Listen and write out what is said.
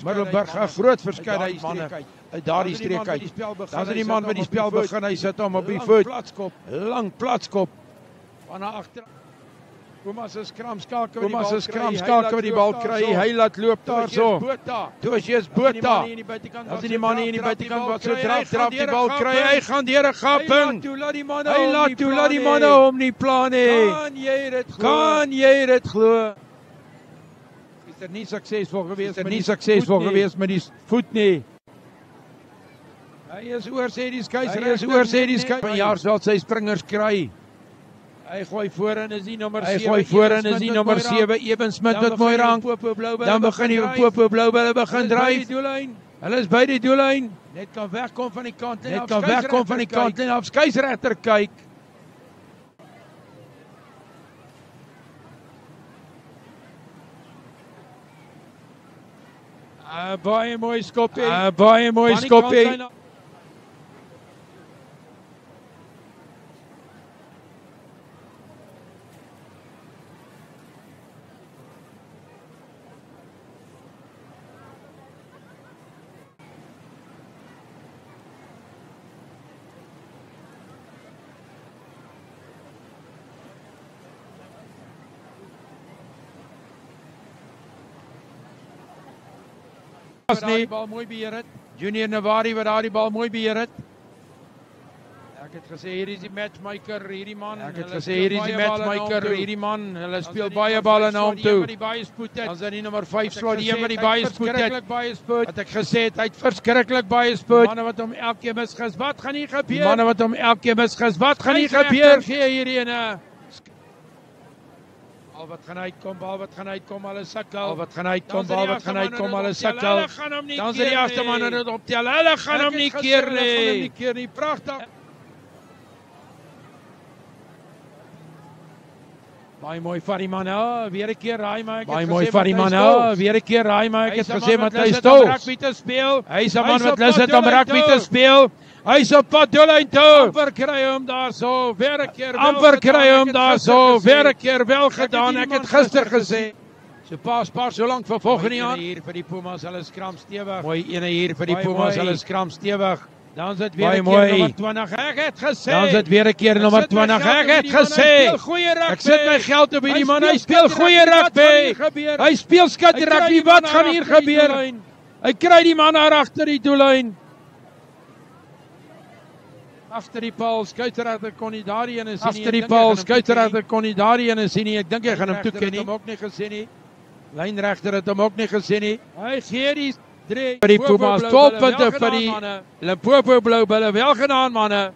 Middelburg 'n groot verskeidenheid uit daardie streek uit. Dan is die man wat die spel begin, hy sit hom op die voet. Lang platskop. Van na agter. Thomas is skramskalker wat die bal kry. Hy laat loop daarso. Toosius Botha. As die man hier in die buitekant wat so trap die bal kry. Hy gaan deur 'n gaping. Hy laat toe laat die manne hom nie plan hê. Kan jy dit glo? Is nie suksesvol gewees met die voet nie. Hy is oor sê die skeier. Vanjaar sal sy springers kry. Hy gooi voorin is die nommer 7. Eben Smit met mooi rang. Dan begin die Popo Blou Bulle begin dryf. Hulle is by die doellyn. Net kan wegkom van die kant en op skeieregter kyk. Baie mooi skoppie. Die bal mooi beheer het. Junior Navari wat daardie bal mooi beheer het. Ek het gesê hier is die matchmaker, hierdie man. Hulle speel baie balle na hom toe. Dan is die nommer 5 slot die een wat die baie spoed het. Wat ek gesê het, hy het verskriklik baie spoed. Manne wat hom elke misgis. Wat gaan hier gebeur? Gee hierdie ene. Bal wat gaan uitkom, hulle sukkel. Dan is die eerste man dit optel. Hulle gaan hom nie keer nie. Pragtig. Baie mooi van die man. Weer 'n keer raai maar ek het gesê Matthys Stols. Hy is 'n man wat lus het om rugby te speel. Hy is op pad doellyn toe. Amper kry hom daarso. Weer 'n keer wel gedaan. Ek het gister gesê. So pas so lank vir volgende jaar. Hier vir die Pumas, hulle skram stewig. Mooi ene hier vir die Pumas, hulle skram stewig. Dan is dit weer 'n keer nommer 20. Ek het gesê. Ek sit my geld op hierdie man. Hy speel goeie rugby. Hy speel skat rugby. Wat gaan hier gebeur? Hy kry die man daar agter die doellyn. Agter die paal, skuiterregter kon nie daardie ene sien nie. Ek dink hy gaan hom toeken nie. Lynregter het hom ook nie gesien nie. Hy gee die 3 vir die Pumas, 12 punte vir die Limpopo Blou Bulle. Wel gedaan manne.